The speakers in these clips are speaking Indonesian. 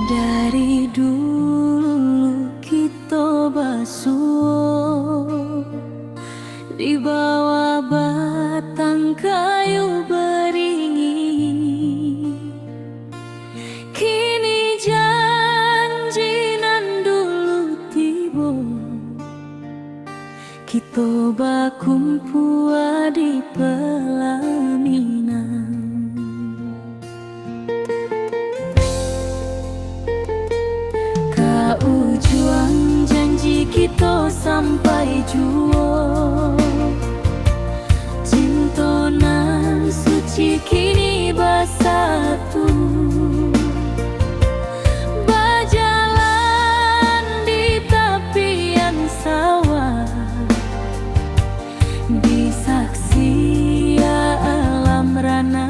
Dari dulu kita basuh di bawah batang kayu beringin. Kini janji nan dulu tiba, kita bakumpul di pelaminan. Juang janji kita sampai jua, cinta nan suci kini bersatu. Berjalan di tepian sawah, di saksi alam rana.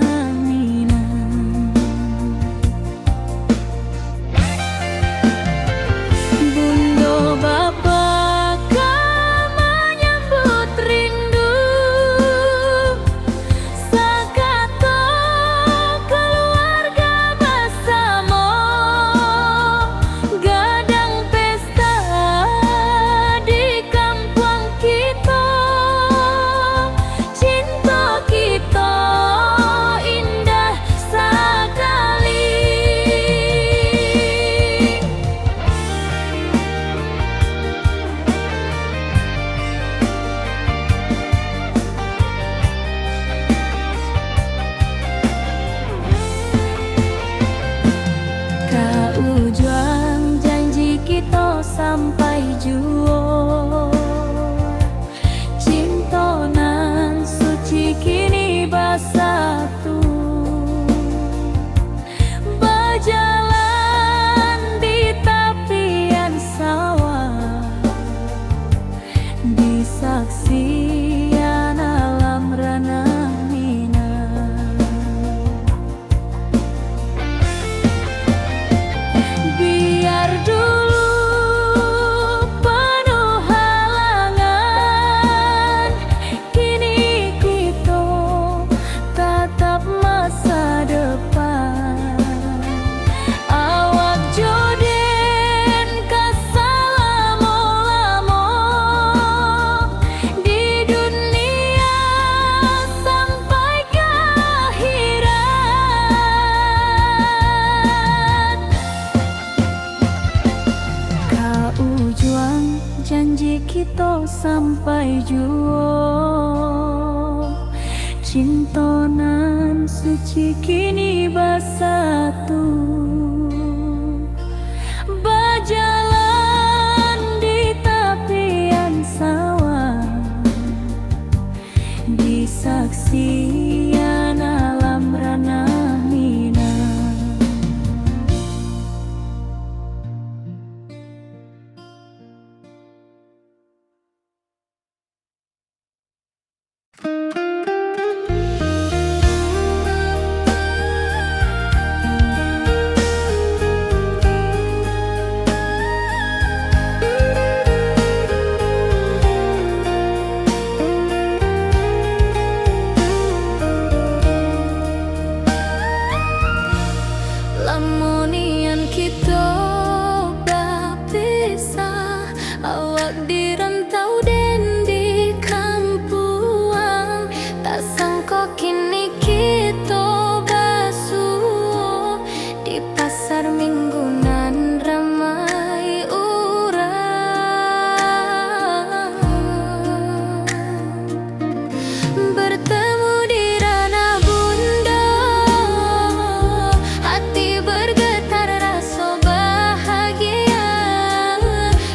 Juang janji kita sampai jua, cinta nan suci kini bersatu. Berjalan di tepian sawah, di saksian alam rana. Janji kita sampai jua, cinta nan suci kini bersatu. Berjalan di tepian sawah, di saksian alam rana. Lamunian kita berpisah, awak di rantau dan di kampuang. Tak sangka kini kita basuh di pasar minggu nan ramai orang. Bertemu di ranah bunda, hati bergetar rasa bahagia.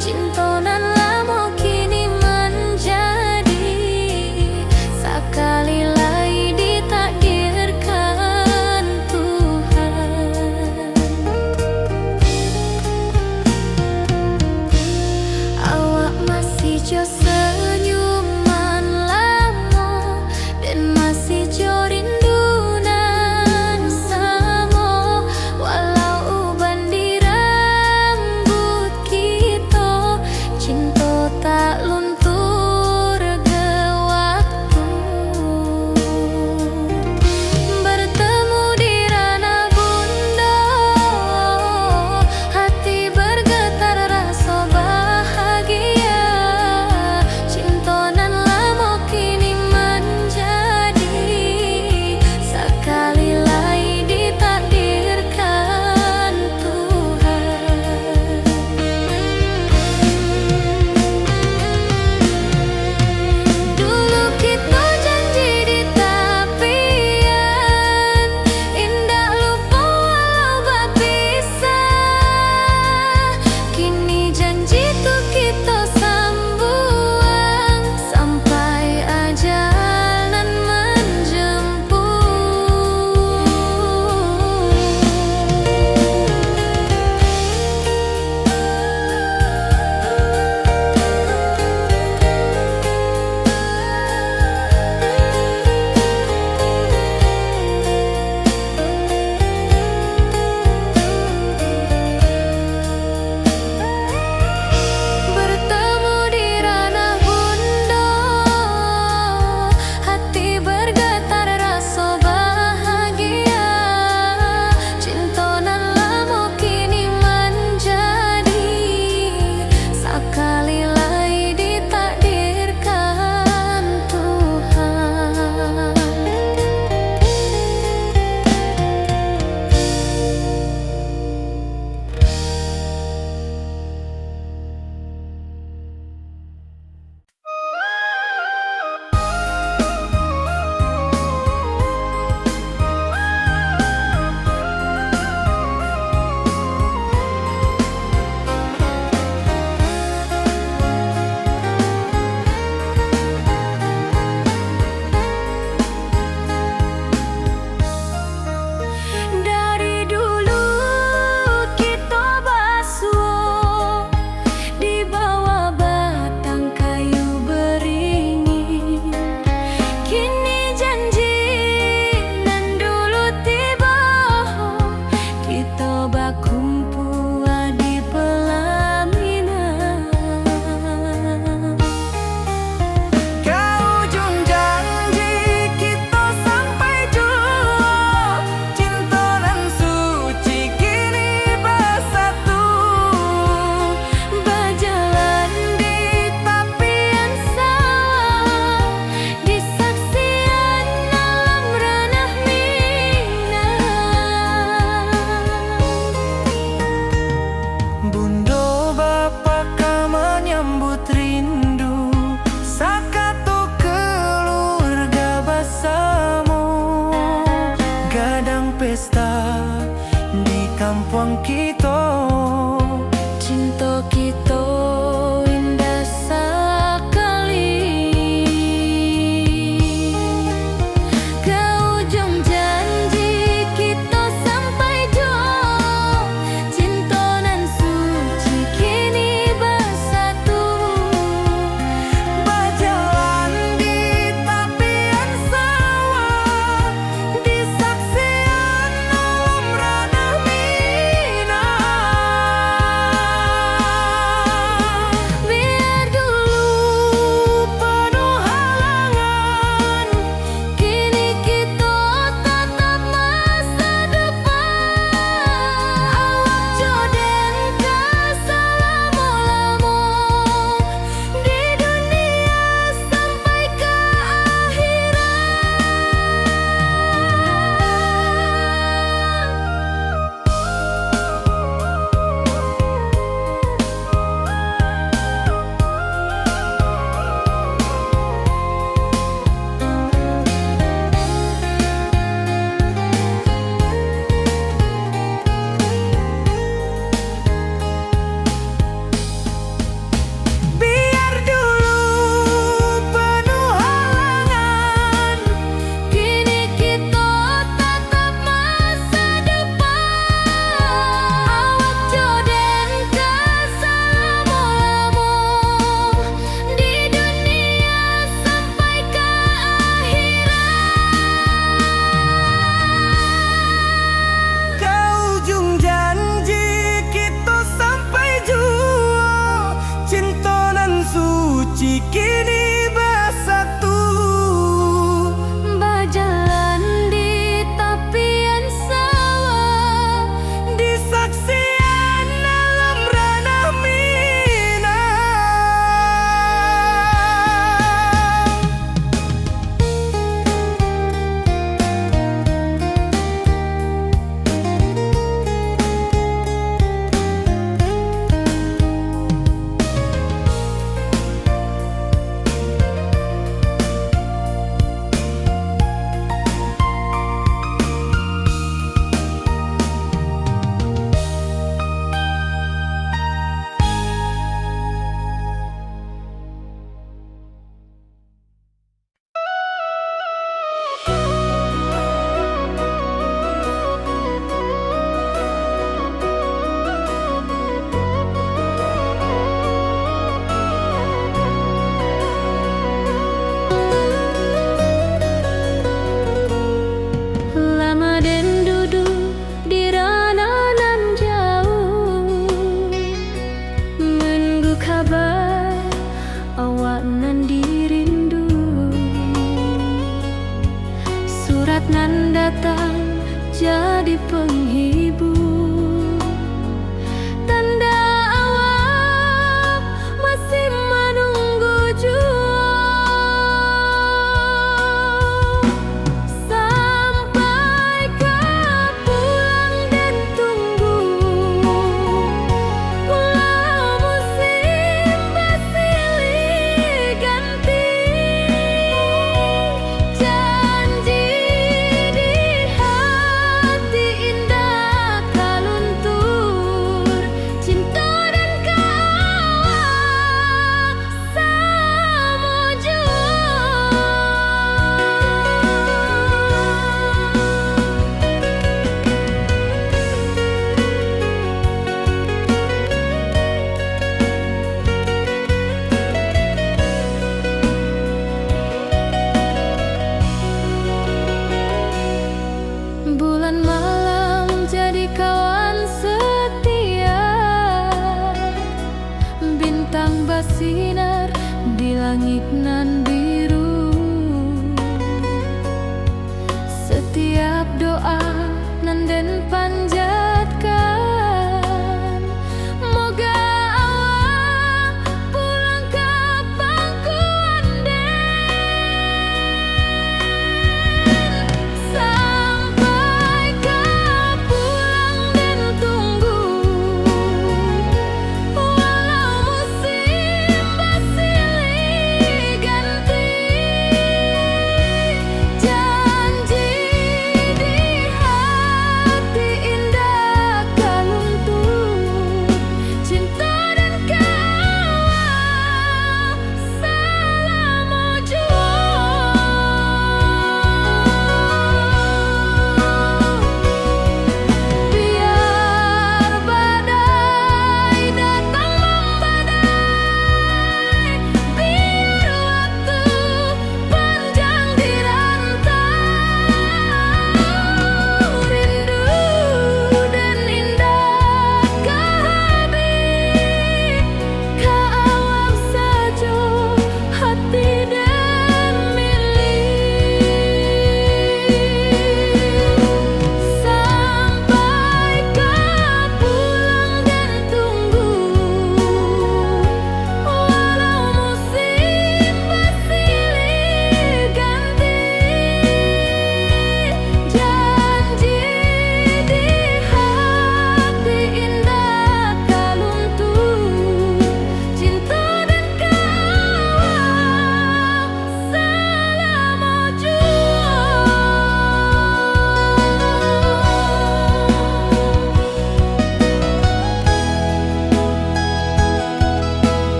Cinta nan lama kini menjadi sekali lagi ditakdirkan Tuhan. bakumpu di pelaminan. Ke ujung janji kita sampai jua, cinta nan suci kini bersatu. Berjalan di tapian sawah, di saksian alam ranah Minang. Bundo bapa ka menyambut rindu, sakato keluarga bersama. Gadang pesta di kampung kita, Cinta kita indah sekali. Ke ujung janji kita sampai jua, cinta nan suci kini bersatu. berjalan di tapian sawah, di saksian alam ranah Minang.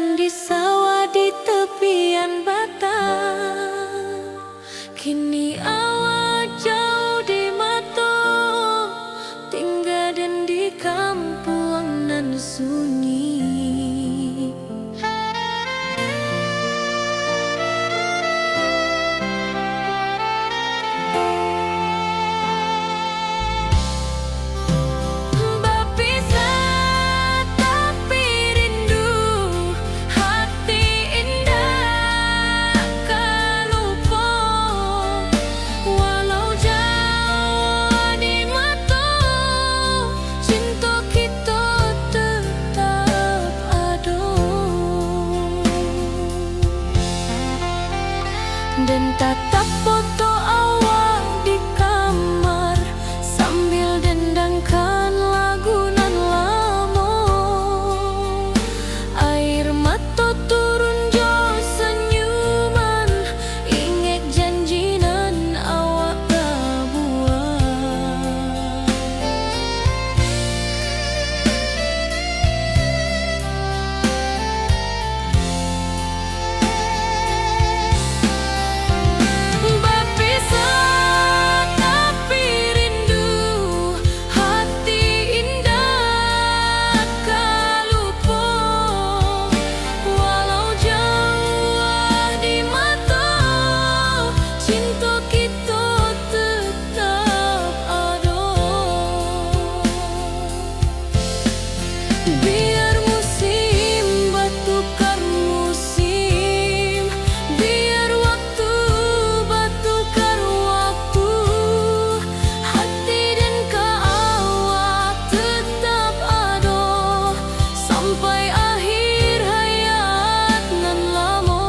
dan di sawah di tepian batang. Kini awak jauh di mata, tinggal dan di kampung nan sunyi. Dan tatap foto awak di kamar sambil dendangkan lagu nan lama. Air mata turun jo senyuman, ingat janji nan awak tak buat. Biar musim bertukar musim, biar waktu bertukar waktu, hati dan awak tetap ada sampai akhir hayat nan lama.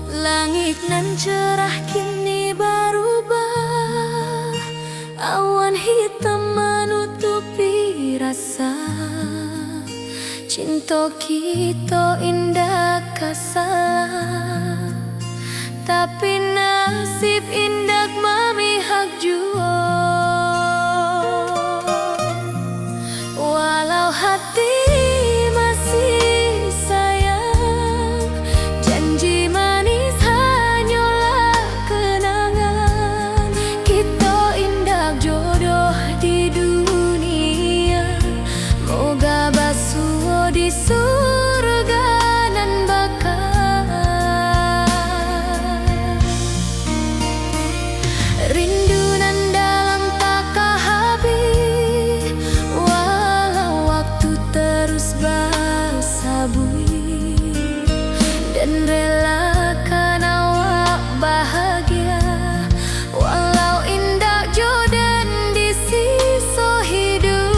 Langit nan cerah kini berubah, awan hitam menutupi rasa. Cinta kita indah kasar, tapi nasib indah memihak jua. Walau hati masih sayang, janji manis hanyalah kenangan. Kita indah jodoh di dunia, moga basuh di surga nan bakal. Rindu nan dalam tak habis, walau waktu terus bersabui, dan relakan awak bahagia walau indah jodan di sisa hidup.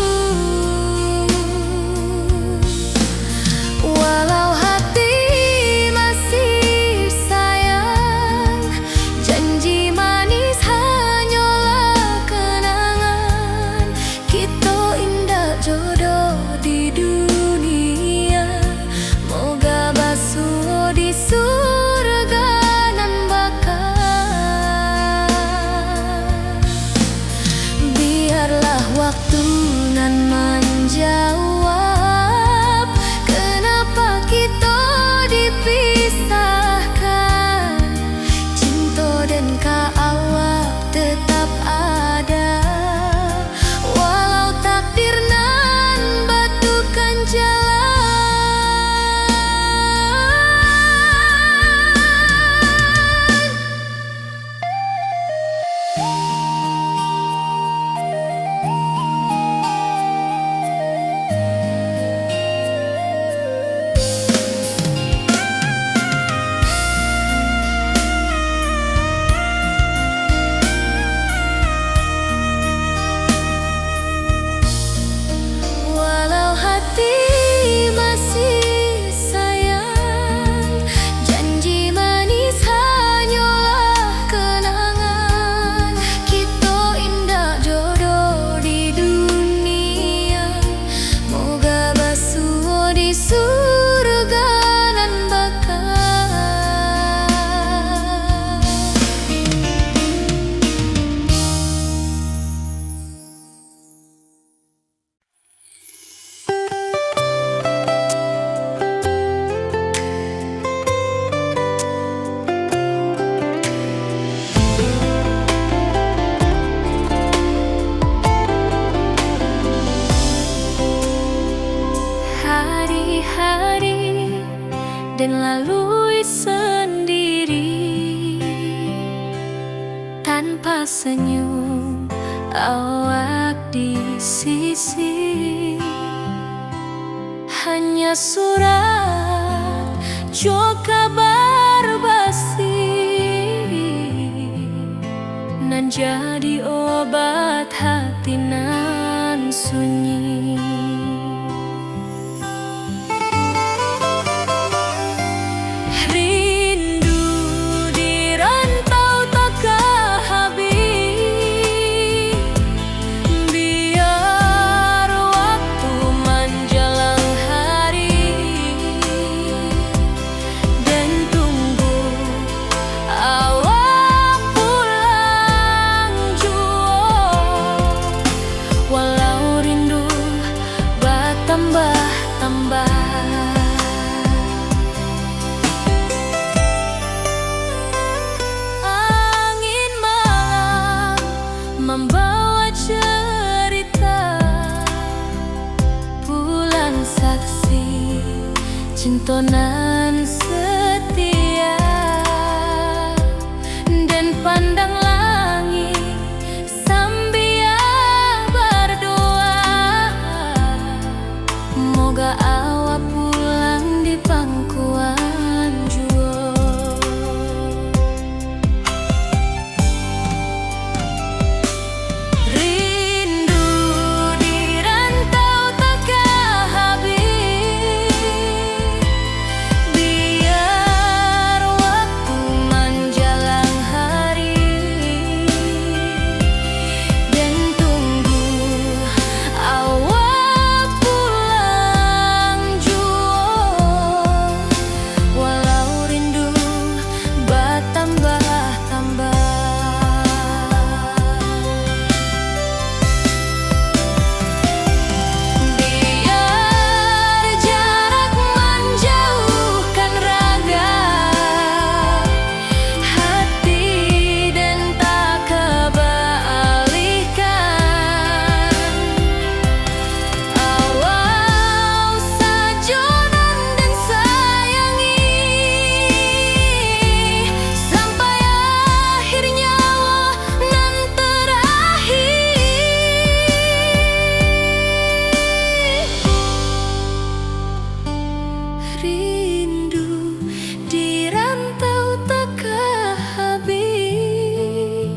dan lalui sendiri tanpa senyum awak di sisi. Hanya surat jo kabar basi nan jadi obat hati nan sunyi. Rindu di rantau takkan habis, biar waktu menjelang hari dan tunggu awak pulang jua. Walau rindu bertambah-tambah, angin malam membawa cerita, bulan saksi cintonan setia, dan pandang langit sambil berdoa, moga awak pulang di pangkuan jua. Rindu di rantau takkan habis, biar waktu menjelang hari dan tunggu awak pulang jua. Walau rindu bertambah-tambah, biar jarak menjauhkan raga hati dan tak kebalikan. Awal sajonan dan sayangi sampai akhir nyawa nan terakhir. Rindu di rantau takkan habis,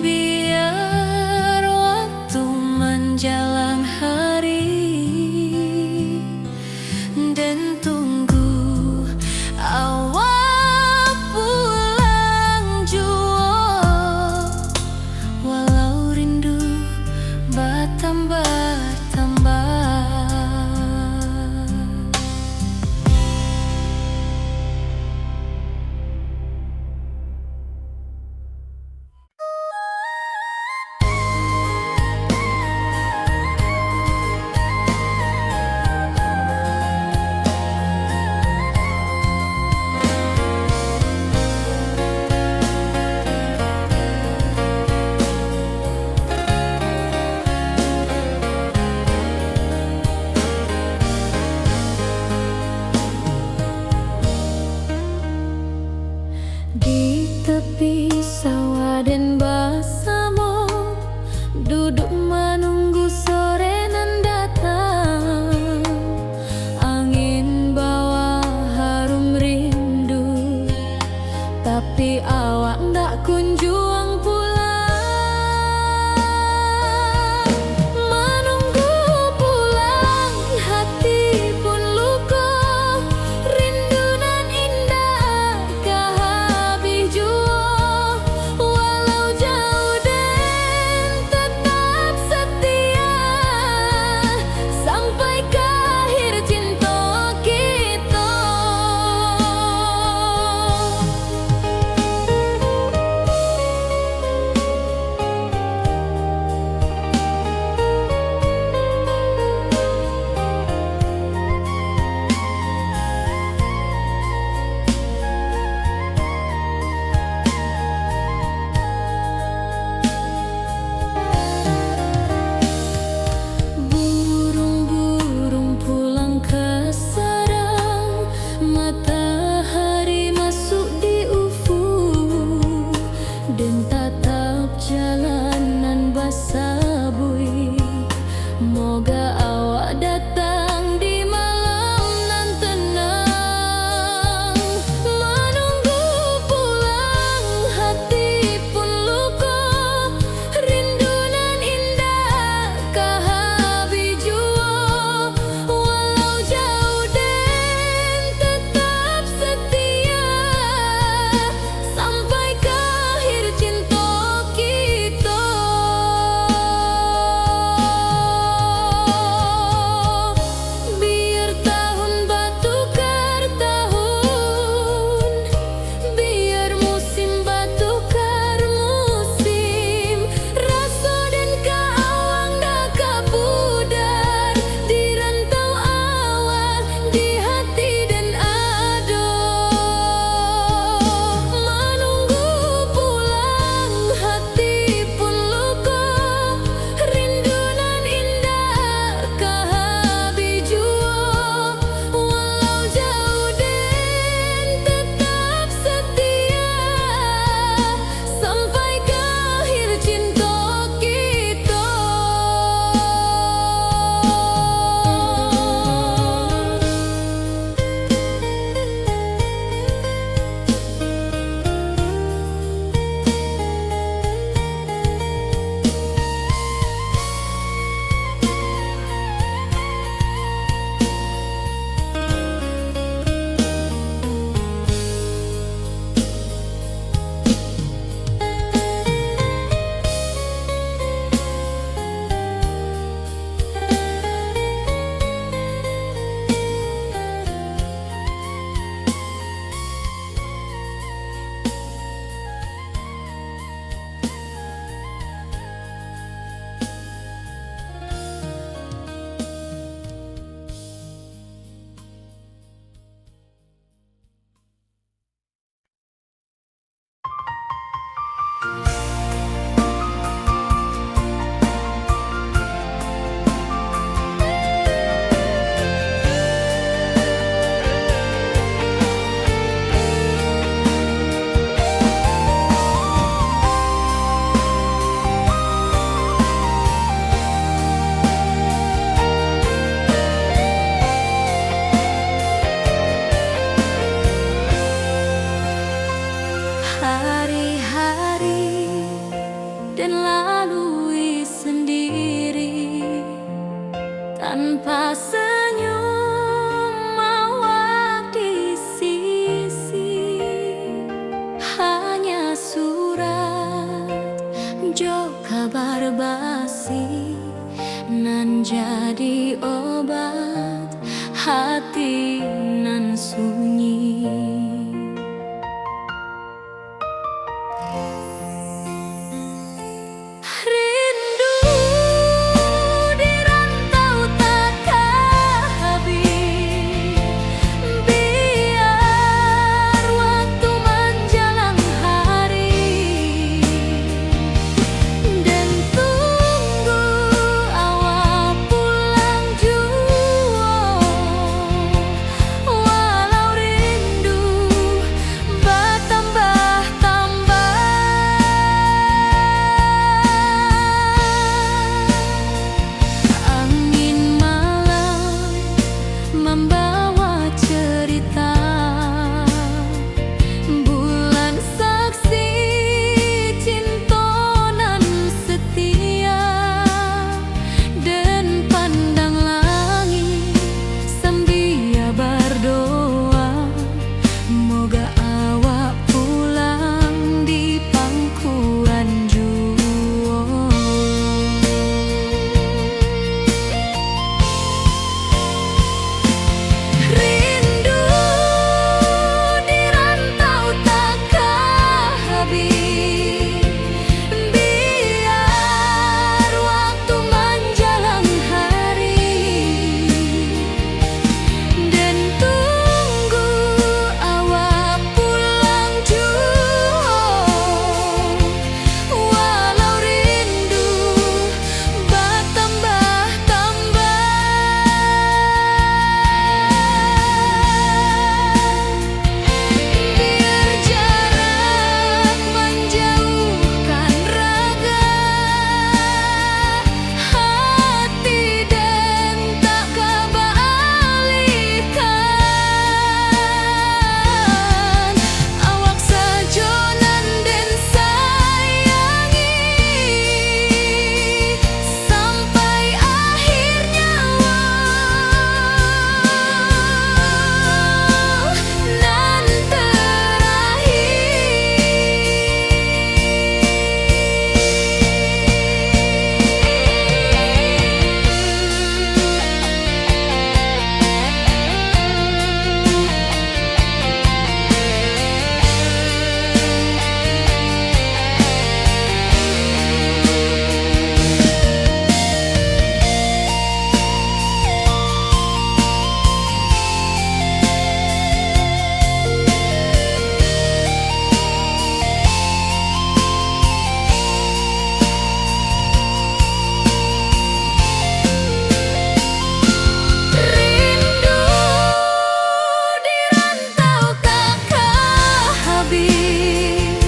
biar waktu menjelang hari dan tunggu awak pulang jua. Walau rindu bertambah-tambah. Di tepi sawah dan bersama duduk menunggu sore nan datang. Angin bawa harum rindu, tapi awak ndak kunjung pulang. Menunggu pulang hati pun luka, rindu nan indah kah habis jua. Walau jauh dan tetap setia. tanpa senyum awak di sisi. Hanya surat jo kabar basi nan jadi obat hati nan sunyi. Rindu di rantau takkan habis, biar waktu menjelang hari, dan tunggu awak pulang jua. Walau rindu bertambah-tambah, angin malam membawa cerita, bulan saksi cinta nan setia, dan pandang langit sambil berdoa, moga awak pulang di pangkuan jua. Rindu di rantau takkan habis, biar waktu menjelang hari, dan tunggu awak pulang jua. Walau rindu bertambah-tambah, biar jarak menjauhkan raga hati, dan tak kebalikan. Awak saja nan den sayangi sampai akhir nyawa, nan rindu di rantau takkan habis,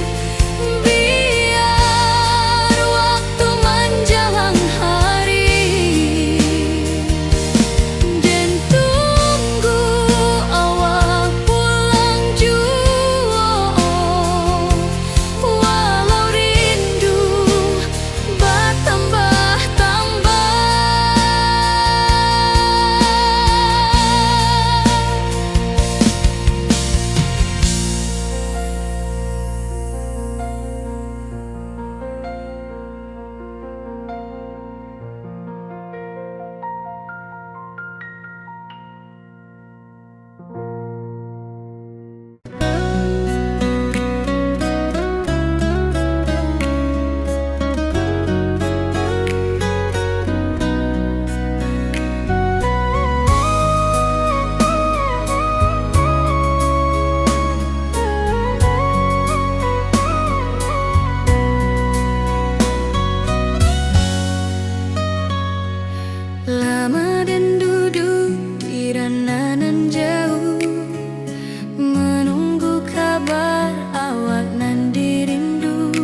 biar waktu menjelang hari, dan tunggu awak pulang jua. Walau rindu bertambah-tambah, lama dan duduk di ranah jauh, menunggu kabar awak nan dirindu.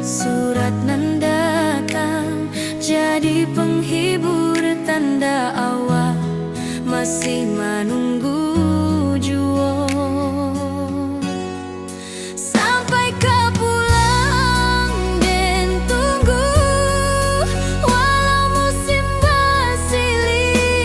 Surat nan datang jadi penghibur, tanda awak masih menunggu jua. Sampai ke pulang dan tunggu, walau musim bersilih,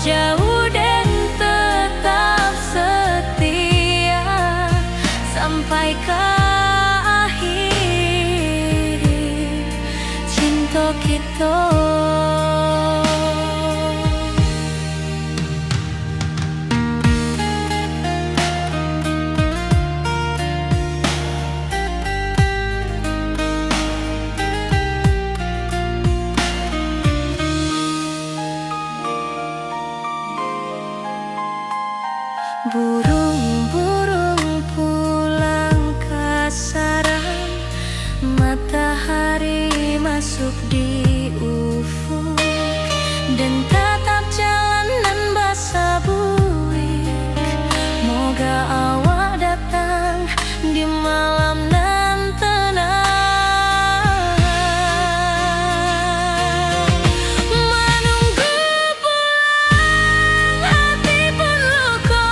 jauh dan tetap setia sampai ke akhir cinta kita. Burung-burung pulang ke sarang, matahari masuk di ufuk, dan tatap jalanan basah buik. Moga awak datang di malam nan tenang. Menunggu pulang hati pun luka,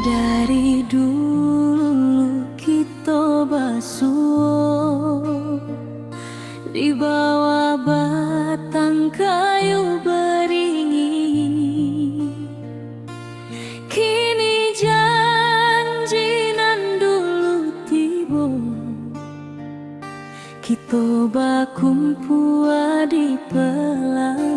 Dari dulu kita basuh di bawah batang kayu beringin. Kini janji nan dulu tiba, kita bakumpul di pelaminan.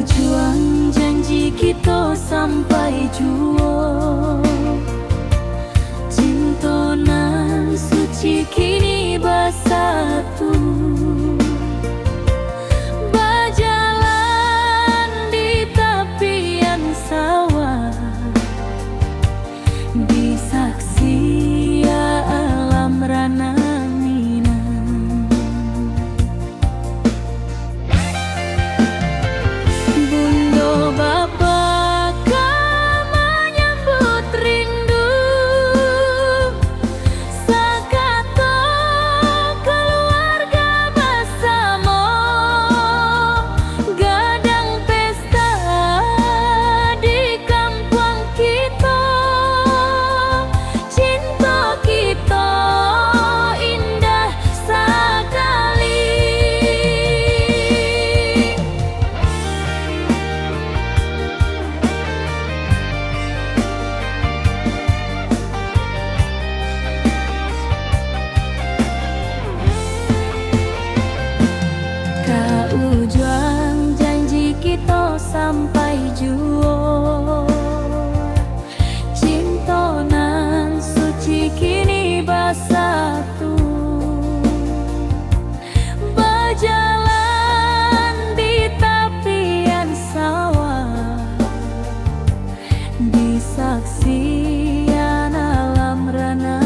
Juang janji kita sampai jua, cinta nan suci kini bersatu. Berjalan di tepian sawah, di saksi alam rana. Juang janji kita sampai jua, cinta nan suci kini bersatu. Berjalan di tepian sawah, di saksian alam rana.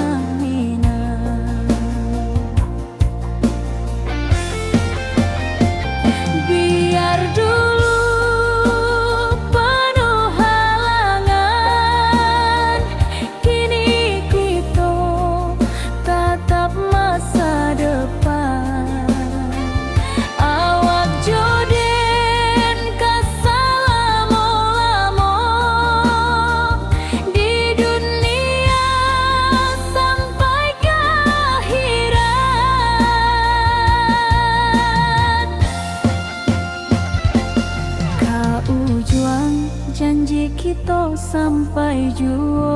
Janji kita sampai jua,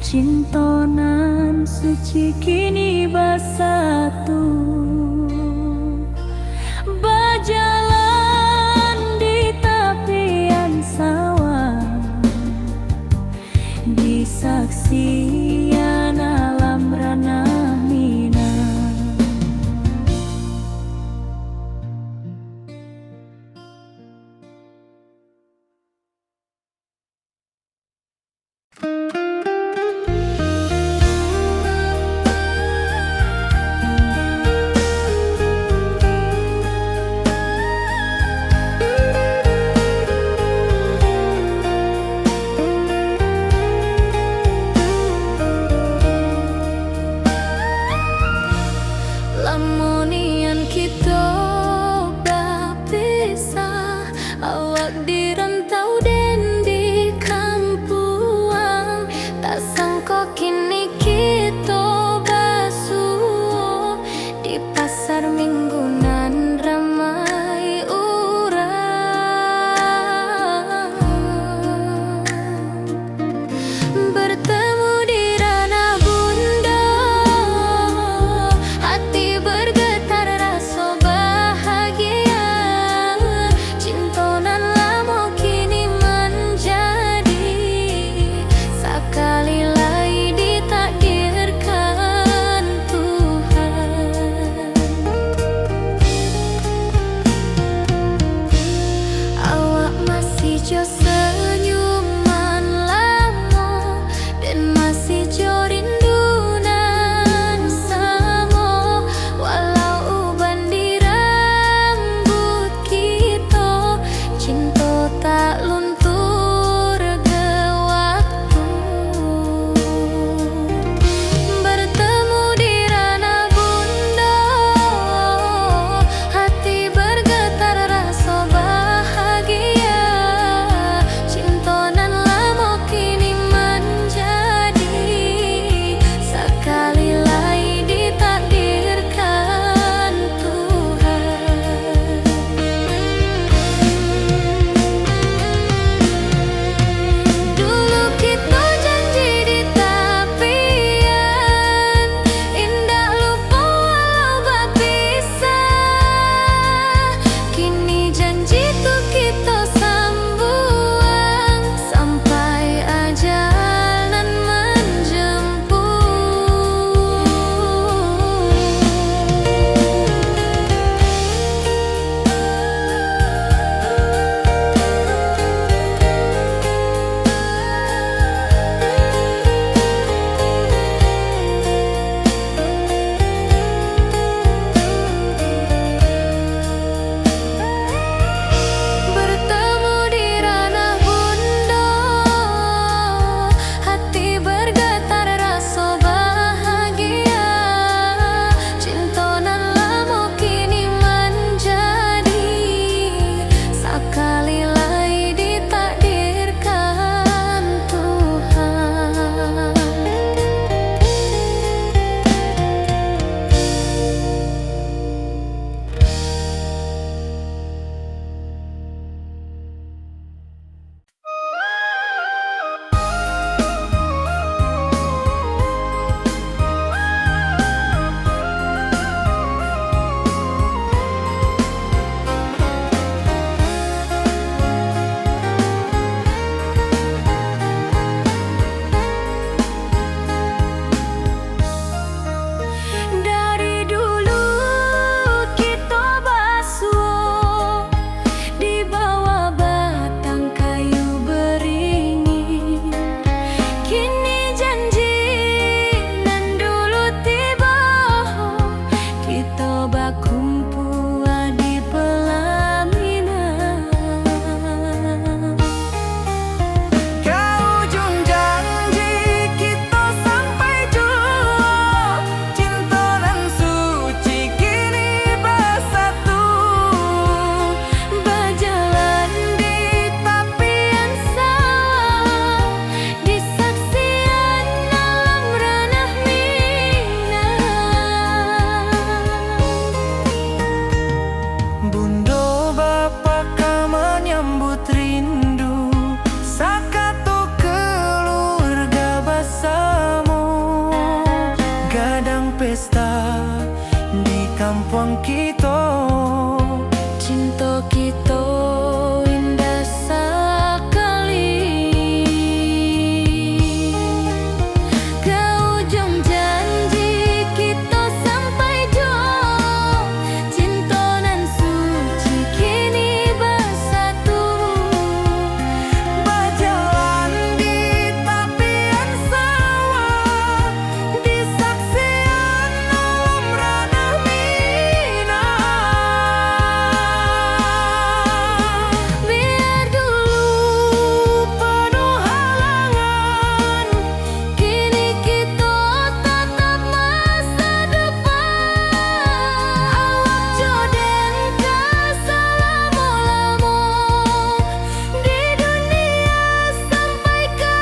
cinta nan suci kini bersatu. Berjalan di tepian sawah, di saksian alam rana. Lamunian kita berpisah, awak di rantau dan di kampuang. Tak sangka kini kita basuh di pasar minggu nan ramai orang. Bertemu di ranah bunda, hati bergetar rasa bahagia. Cinta nan lama kini menjadi sekali lagi ditakdirkan Tuhan. kampung kita. Cinta kita indah sekali. Ke ujung janji kita sampai jauh. Cinta nan suci kini bersatu. Berjalan di tepian sawah, di saksian alam ranah Minang. Biar dulu penuh halangan, kini kita tatap masa depan. Awak joden ke selama-lama di dunia sampai ke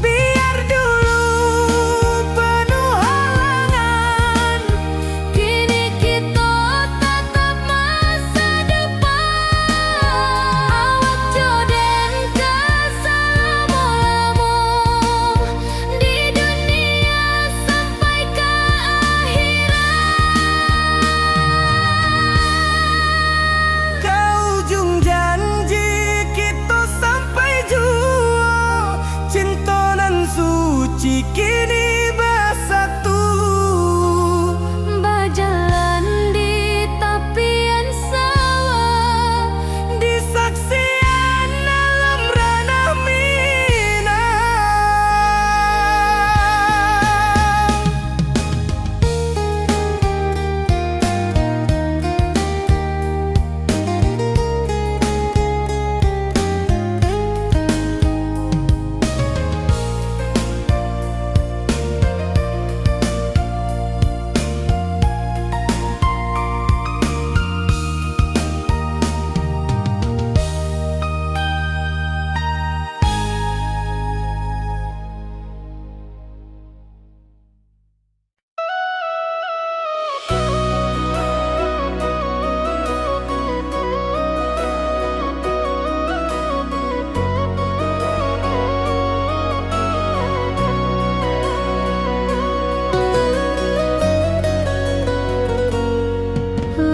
Biar dulu penuh halangan, kini kita tatap masa depan. Awak joden ke selama-lama di dunia sampai ke ke ujung janji kita sampai jua. Cinta nan suci kini bersatu. berjalan di tepian sawah. Di saksian alam ranah Minang.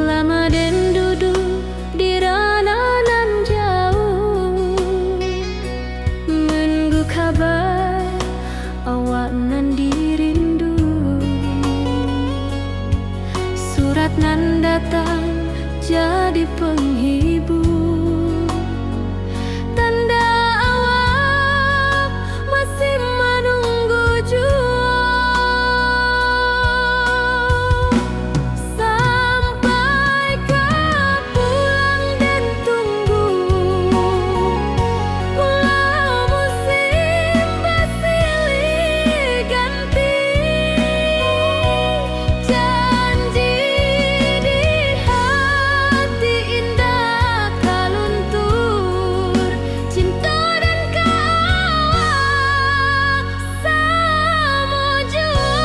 Lama den duduk di ranah nan jauh, menunggu kabar awak nan dirindu. Surat nan datang jadi penghibur, tanda awak masih menunggu jua. Sampai ke pulang dan tunggu, walau musim bersilih ganti. Janji di hati indah kaluntur, cinta dan kawak sama jua.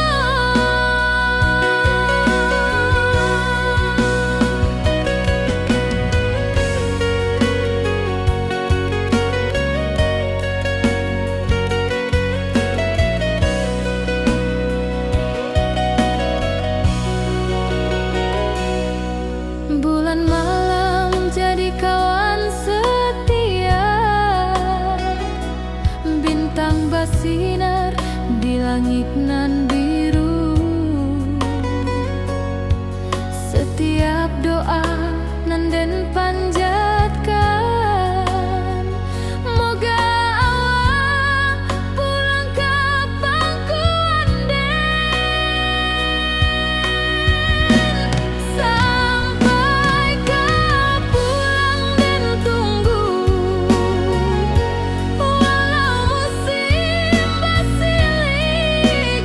Bulan malam jadi kawan setia, bintang bersinar di langit nan biru. Setiap doa nan den panjatkan, moga awak pulang ke pangkuan den. Sampai ke pulang dan tunggu, walau musim bersilih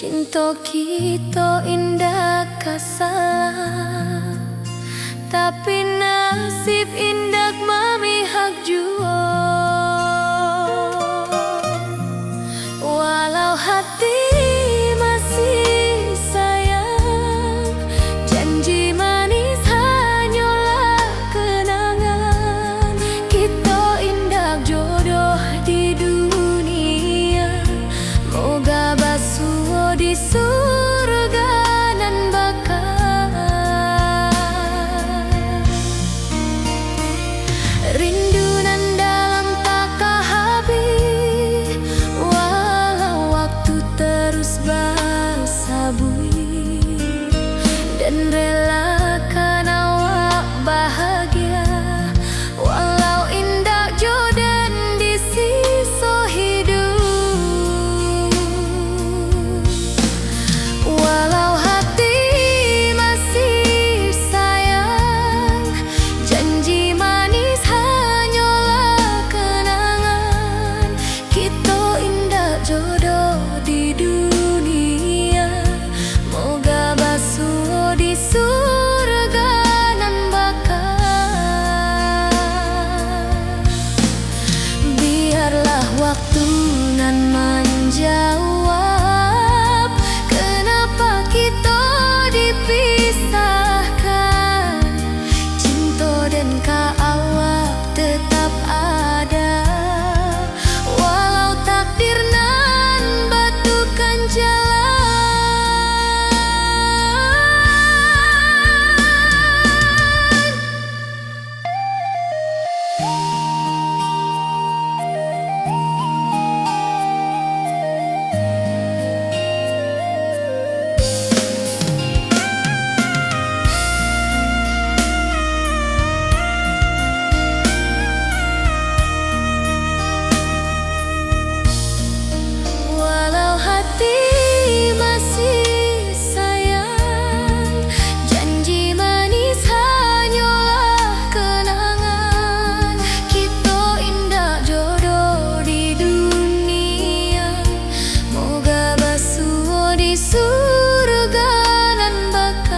Cinta kita indah kasalah, tapi nasib indah memihak jua. Walau hati masih sayang, janji manis hanyalah kenangan. Kita indah jodoh di dunia, moga basuh di surga nan bakal. Rindu nan dalam tak habis, walau waktu terus bersabui, dan relakan awak bahagia, walau indah jodoh di sisa hidup. Walau hati masih sayang, janji manis hanyalah kenangan. Kita indah jodoh di dunia, moga basuh di surga nan bakal. Biarlah waktu nan menjawab kenapa kita dipisahkan. Cinta dan awak tetap ada, walau takdir nan batukan jalan. Walau hati masih sayang, janji manis hanyalah kenangan. Kita indah jodoh di dunia, moga basuh di surga nan bakal.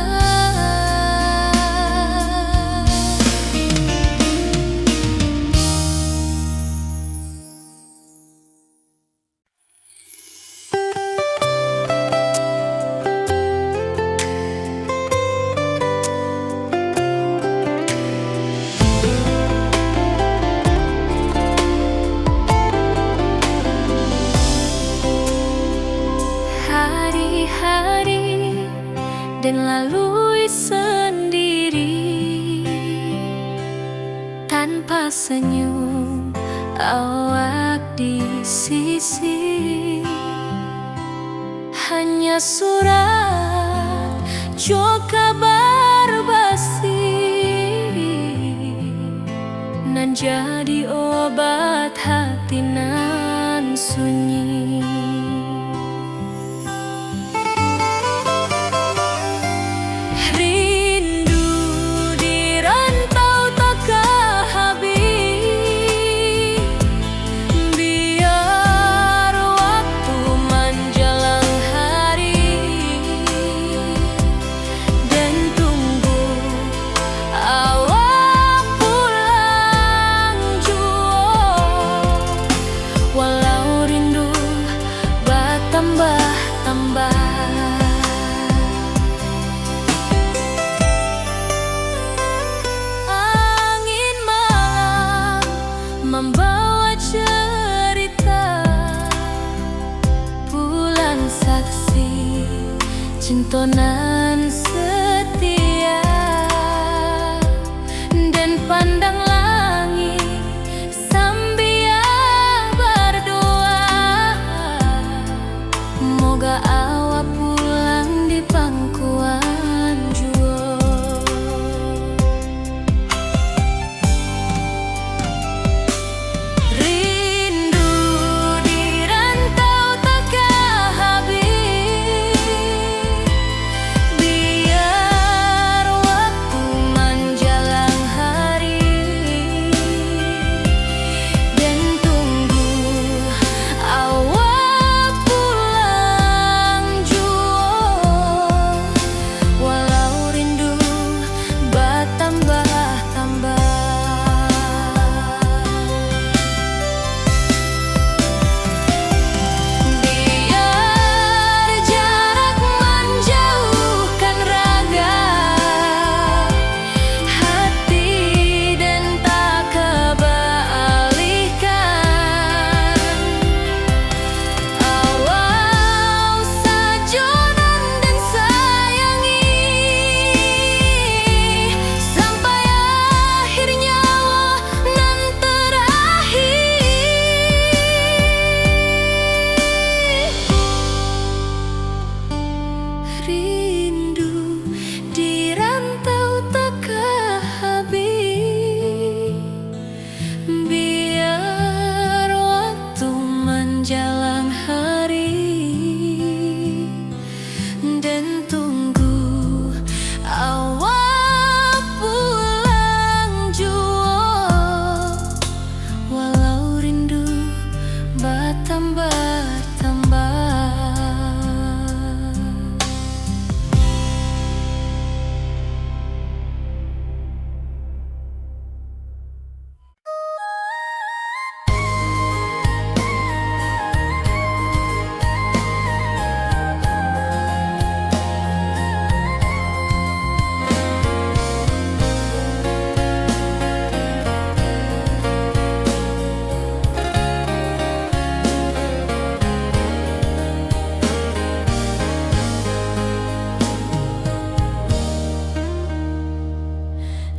Hari-hari dan lalui sendiri, tanpa senyum awak di sisi. Hanya surat jo kabar basi, nan jadi obat hati nan sunyi. Rindu di rantau tak habis, biar waktu menjelang hari, dan tunggu awak pulang jua. Walau rindu bertambah-tambah, angin malam membawa cerita, bulan saksi cinta nan setia, dan pandang langit sambil berdoa, moga awak pulang di pangkuan jua. Rindu di rantau tak habis,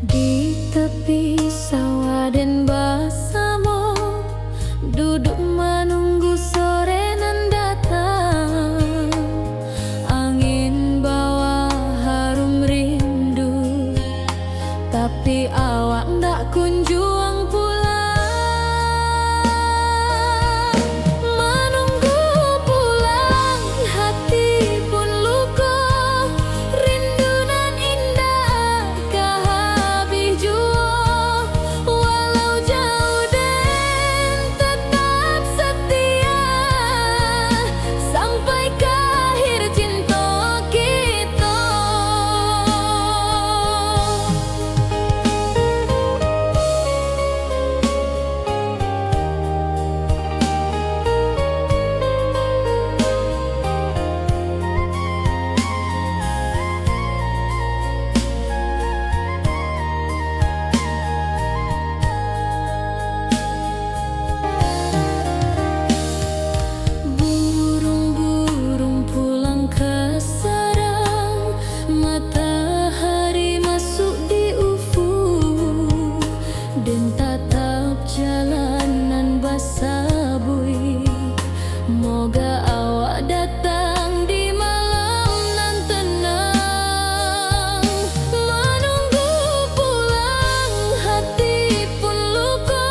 Di tepi sawah dan bersama duduk menunggu sore nan datang. Angin bawa harum rindu, tapi awak ndak kunjung pulang. Menunggu pulang, hati pun luka. Rindu nan indah kah habis jua. Walau jauh dan tetap setia, sampai ke akhir cinta kita. Burung-burung pulang ke sarang, matahari masuk di ufuk, dan tatap jalanan basah bui. Moga awak datang di malam nan tenang. Menunggu pulang, hati pun luka.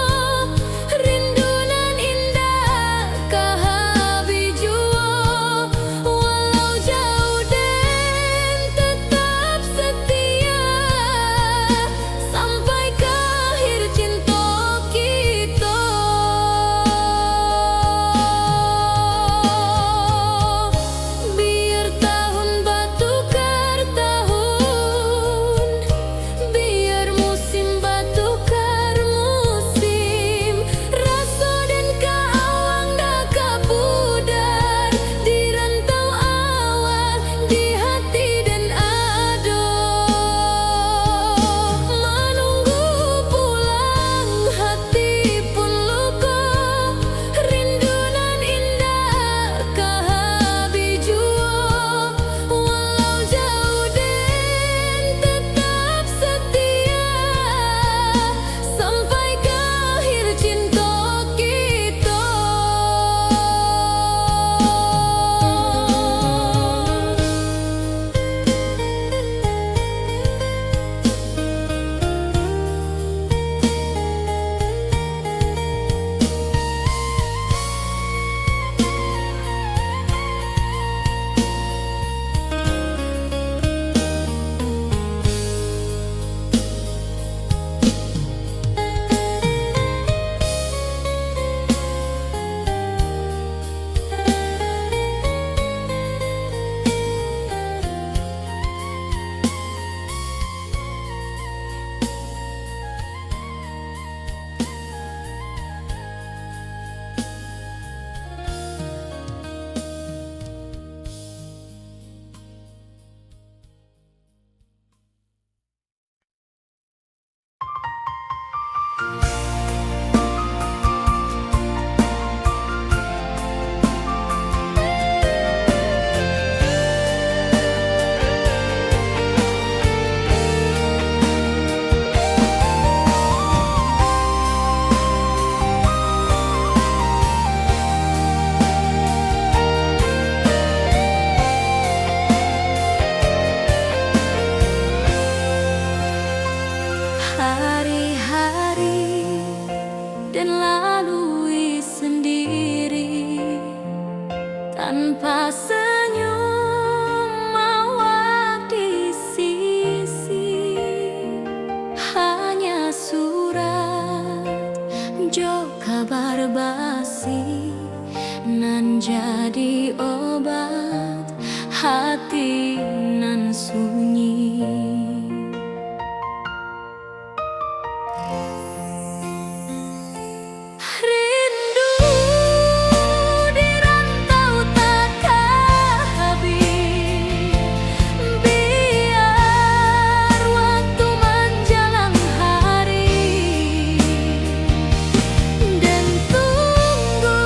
Rindu nan indah kah habis jua. Walau jauh dan tetap setia, sampai ke akhir cinta kita. Biar tahun bertukar tahun, biar musim bertukar musim. Rasa dan keawang dah kapudar di rantau awal, di hati dan ado. Menunggu pulang, hati pun luka. Rindu nan indah kah habis jua. Walau jauh dan tetap setia, sampai ke akhir cinta kita. Hari-hari dan lalui sendiri, tanpa senyum awak di sisi. Hanya surat, jo kabar basi nan jadi obat hati nan sunyi. Rindu di rantau takkan habis, biar waktu menjelang hari, dan tunggu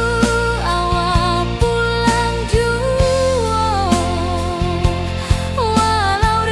awal pulang jua. Walau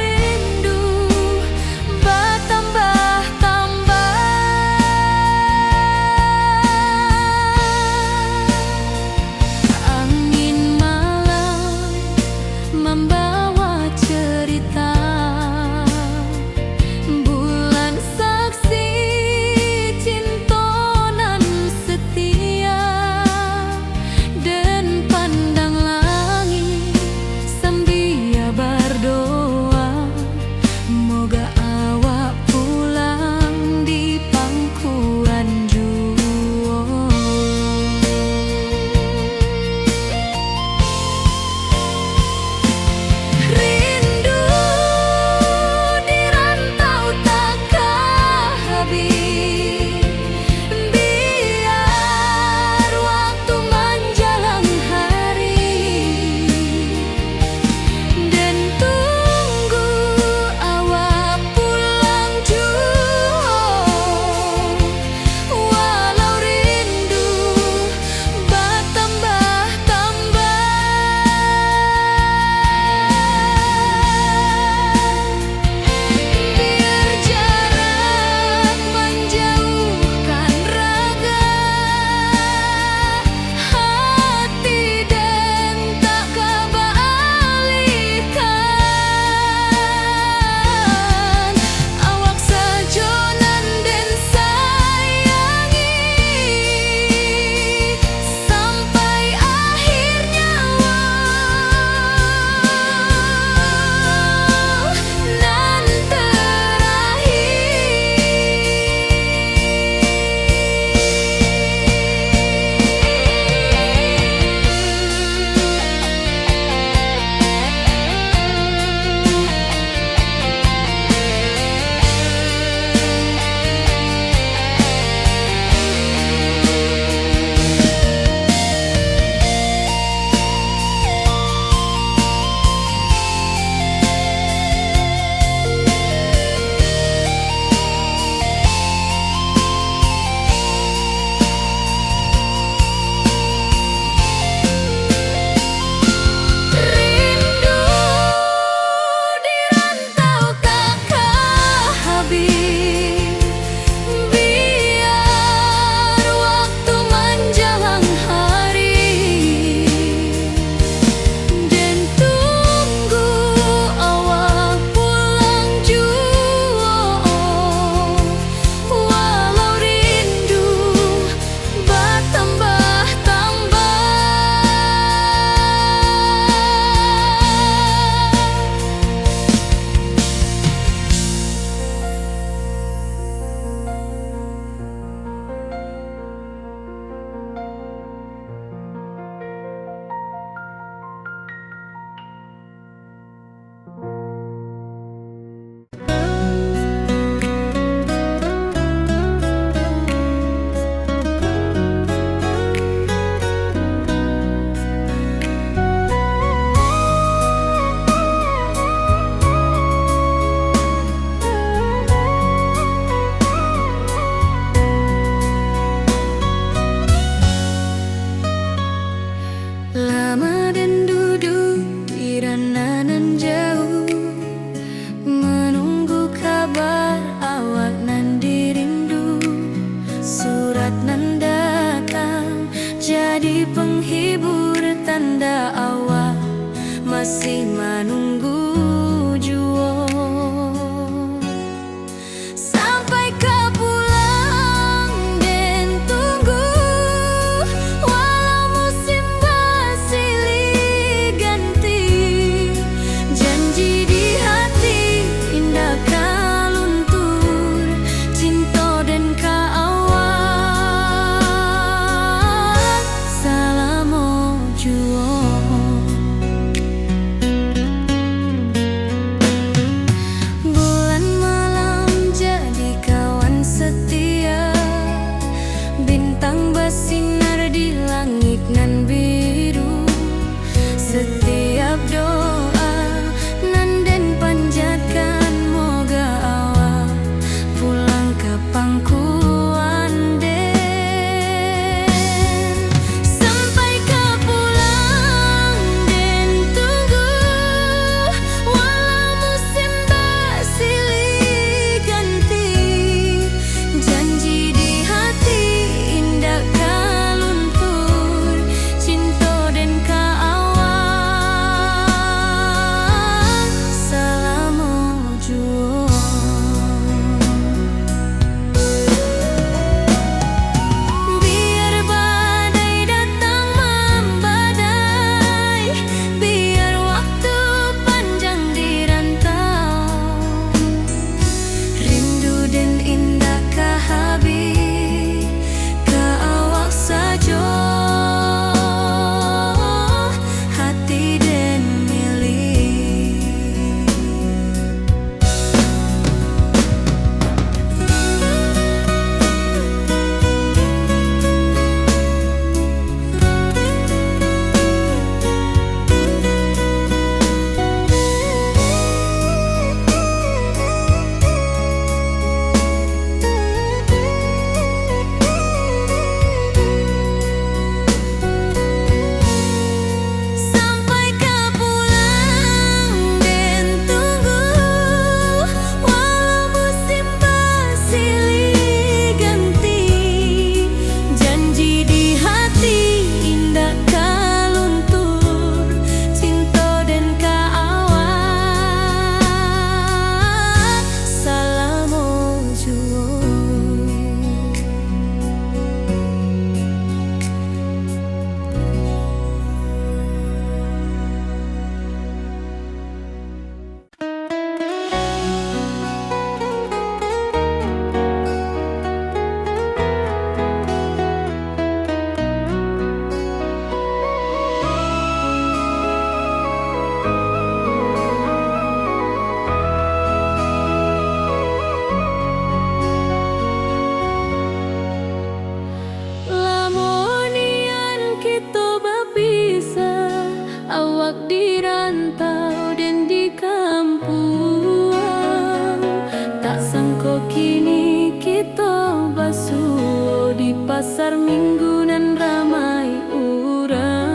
pasar minggu nan ramai urang.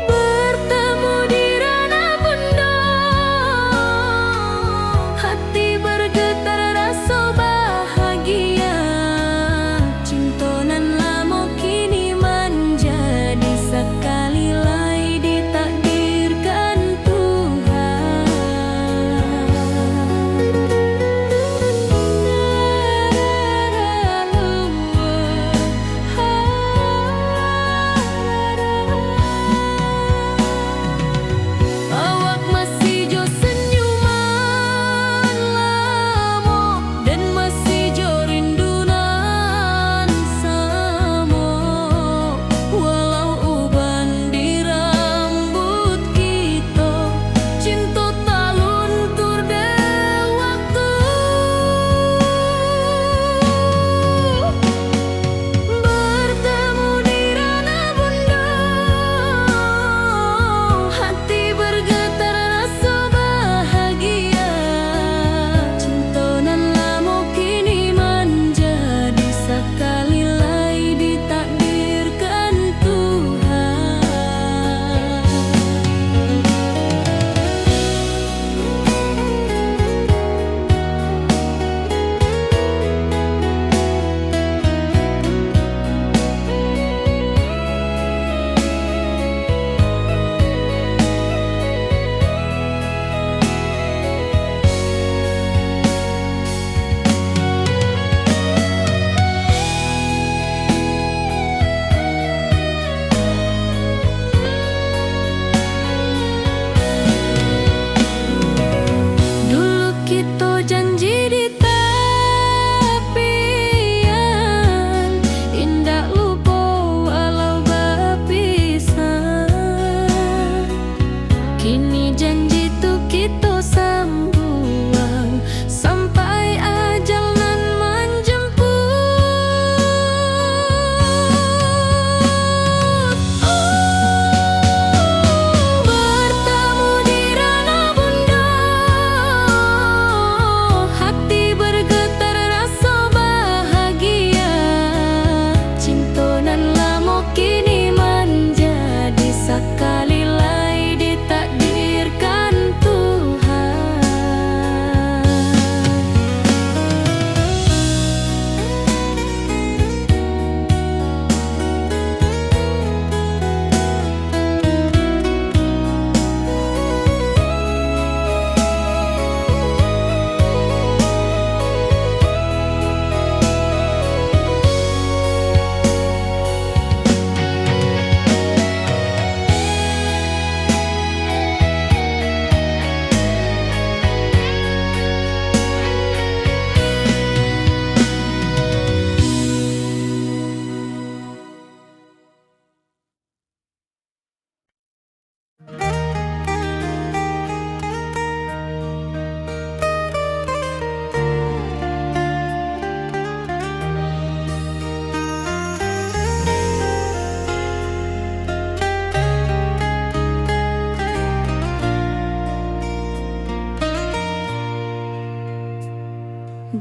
Bertemu di ranah bunda, hati bergetar rasa bahagia. Cinta nan lama kini menjadi sekali lai ditakdirkan Tuhan. Awak masih jo senyuman lamo dan masih jo rindunan samo. Walau uban di rambut kita, cinta tak luntur de waktu. Bertemu di ranah bunda, hati bergetar rasa bahagia. Cinta nan lama kini menjadi sekali lai ditakdirkan Tuhan. Dulu kita janji di tepian, indah lupa walau berpisah. Kini janji tu kita sambuang sampai ajal nan menjemput. Bertemu di ranah bunda, hati bergetar rasa bahagia. Cinta nan lama kini menjadi sekali lai ditakdirkan Tuhan.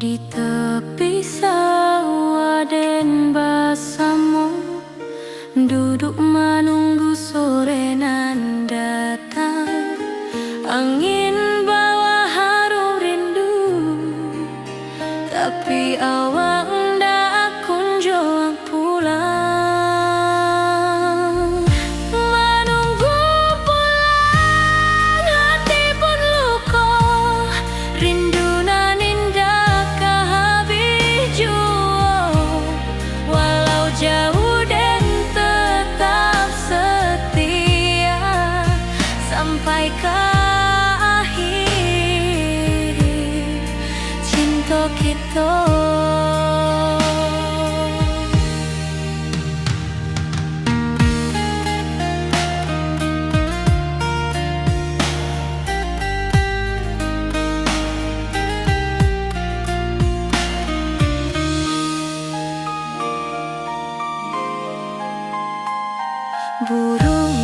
Di tepi sawah den basamu, duduk menunggu sore nan datang. Angin bawa harum rindu, tapi awak ndak kunjung pulang. Menunggu pulang hati pun luka, rindu nan indah kehabis jua. Walau jauh dan tetap setia sampai ke akhir cinta kita. Burung